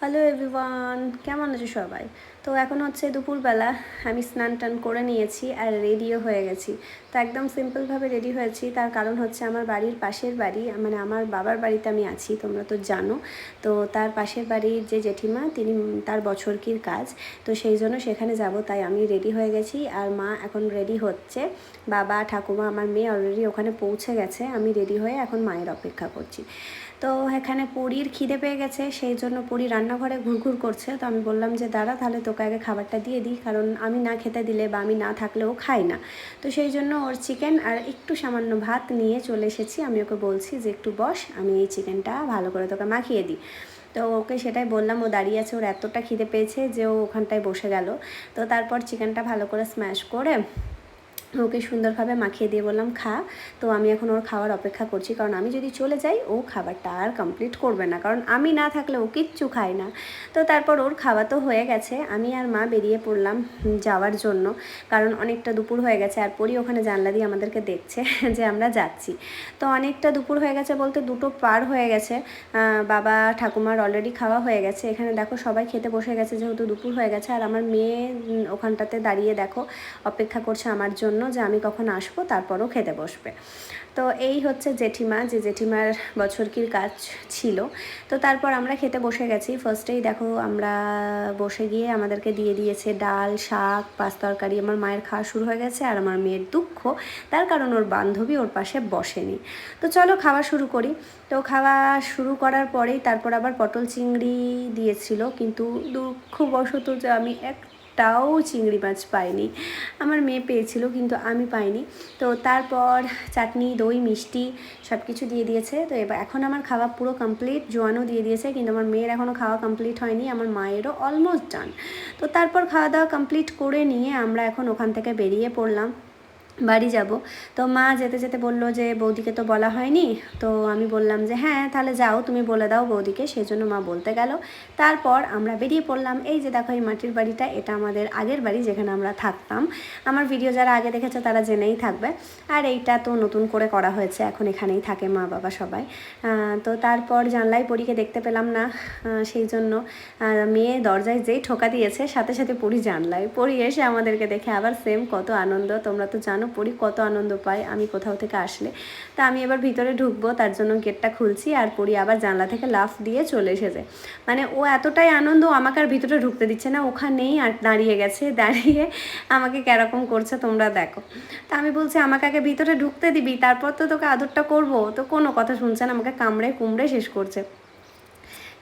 Hello everyone, কেমন আছো সবাই? তো এখন হচ্ছে দুপুরবেলা। আমি স্নান টান করে নিয়েছি আর রেডিও হয়ে গেছি। তো একদম সিম্পলভাবে রেডি হয়েছি, তার কারণ হচ্ছে আমার বাড়ির পাশের বাড়ি, মানে আমার বাবার বাড়িতে আমি আছি, তোমরা তো জানো। তো তার পাশের বাড়ির যে জেঠিমা, তিনি তার বছরকির কাজ, তো সেই জন্য সেখানে যাব, তাই আমি রেডি হয়ে গেছি। আর মা এখন রেডি হচ্ছে, বাবা ঠাকুমা আমার মেয়ে অলরেডি ওখানে পৌঁছে গেছে। আমি রেডি হয়ে এখন মায়ের অপেক্ষা করছি। তো এখানে পুরীর খিদে পেয়ে গেছে, সেই জন্য পুরী রান্নাঘরে ঘুরঘুর করছে। তো আমি বললাম যে দাঁড়া, তাহলে তোকে আগে খাবারটা দিয়ে দিই, কারণ আমি না খেতে দিলে বা আমি না থাকলেও খাই না। তো সেই জন্য ওর চিকেন আর একটু সামান্য ভাত নিয়ে চলে এসেছি। আমি ওকে বলছি যে একটু বস, আমি এই চিকেনটা ভালো করে তোকে মাখিয়ে দিই। তো ওকে সেটাই বললাম, ও দাঁড়িয়ে আছে, ওর এতটা খিদে পেয়েছে যে ও ওখানটায় বসে গেল। তো তারপর চিকেনটা ভালো করে স্ম্যাশ করে ওকে সুন্দরভাবে মাখিয়ে দিয়ে বললাম খা। তো আমি এখন ওর খাওয়ার অপেক্ষা করছি, কারণ আমি যদি চলে যাই ও খাবারটা আর কমপ্লিট করবে না, কারণ আমি না থাকলে ও কিচ্ছু খায় না। তো তারপর ওর খাওয়া তো হয়ে গেছে, আমি আর মা বেরিয়ে পড়লাম যাওয়ার জন্য, কারণ অনেকটা দুপুর হয়ে গেছে। আর পরি ওখানে জানলা দিয়ে আমাদেরকে দেখছে যে আমরা যাচ্ছি। তো অনেকটা দুপুর হয়ে গেছে বলতে 2টো পার হয়ে গেছে। বাবা ঠাকুমার অলরেডি খাওয়া হয়ে গেছে। এখানে দেখো সবাই খেতে বসে গেছে, যেহেতু দুপুর হয়ে গেছে। আর আমার মেয়ে ওখানটাতে দাঁড়িয়ে দেখো অপেক্ষা করছে আমার জন্য যে আমি কখন আসবো, তারপরও খেতে বসবে। তো এই হচ্ছে জেঠিমা, যে জেঠিমার বছরকির কাজ ছিল। তো তারপর আমরা খেতে বসে গেছি। ফার্স্টেই দেখো আমরা বসে গিয়ে আমাদেরকে দিয়ে দিয়েছে ডাল, শাক, পাঁচ তরকারি। আমার মায়ের খাওয়া শুরু হয়ে গেছে, আর আমার মেয়ের দুঃখ, তার কারণ ওর বান্ধবী ওর পাশে বসেনি। তো চলো খাওয়া শুরু করি। তো খাওয়া শুরু করার পরেই তারপর আবার পটল চিংড়ি দিয়েছিল, কিন্তু দুঃখবশত যে আমি একটাও চিংড়ি মাছ পাইনি। আমার মেয়ে পেয়েছিল কিন্তু আমি পাইনি। তো তারপর চাটনি, দই, মিষ্টি সব কিছু দিয়ে দিয়েছে। তো এবার এখন আমার খাওয়া পুরো কমপ্লিট, জোয়ানও দিয়ে দিয়েছে, কিন্তু আমার মেয়ের এখনও খাওয়া কমপ্লিট হয়নি, আমার মায়েরও অলমোস্ট ডান। তো তারপর খাওয়া দাওয়া কমপ্লিট করে নিয়ে আমরা এখন ওখান থেকে বেরিয়ে পড়লাম, বাড়ি যাব। তো মা যেতে যেতে বললো যে বৌদিকে তো বলা হয়নি। তো আমি বললাম যে হ্যাঁ তাহলে যাও, তুমি বলে দাও বৌদিকে, সেই জন্য মা বলতে গেল। তারপর আমরা বেরিয়ে পড়লাম। এই যে দেখো এই মাটির বাড়িটা, এটা আমাদের আগের বাড়ি যেখানে আমরা থাকতাম। আমার ভিডিও যারা আগে দেখেছে তারা জেনেই থাকবে। আর এইটা তো নতুন করে করা হয়েছে, এখন এখানেই থাকে মা বাবা সবাই। তো তারপর জানলায় পরীকে দেখতে পেলাম না, সেই জন্য মেয়ে দরজায় যেই ঠোকা দিয়েছে সাথে সাথে পরি জানলায়, পরি এসে আমাদেরকে দেখে আবার সেম কত আনন্দ। তোমরা তো জানো পরি কত আনন্দ পায় আমি কোথাও থেকে আসলে। তা আমি এবার ভিতরে ঢুকবো, তার জন্য গেটটা খুলছি, আর পরি আবার জানলা থেকে লাফ দিয়ে চলে এসেছে। মানে ও এতটাই আনন্দ, আমাকে আর ভিতরে ঢুকতে দিচ্ছে না, ওখানেই আর দাঁড়িয়ে গেছে, দাঁড়িয়ে আমাকে কেরকম করছে তোমরা দেখো। তা আমি বলছি আমাকে আগে ভিতরে ঢুকতে দিবি, তারপর তো তোকে আদরটা করবো। তো কোনো কথা শুনছে না, আমাকে কামড়ে কুমড়ে শেষ করছে।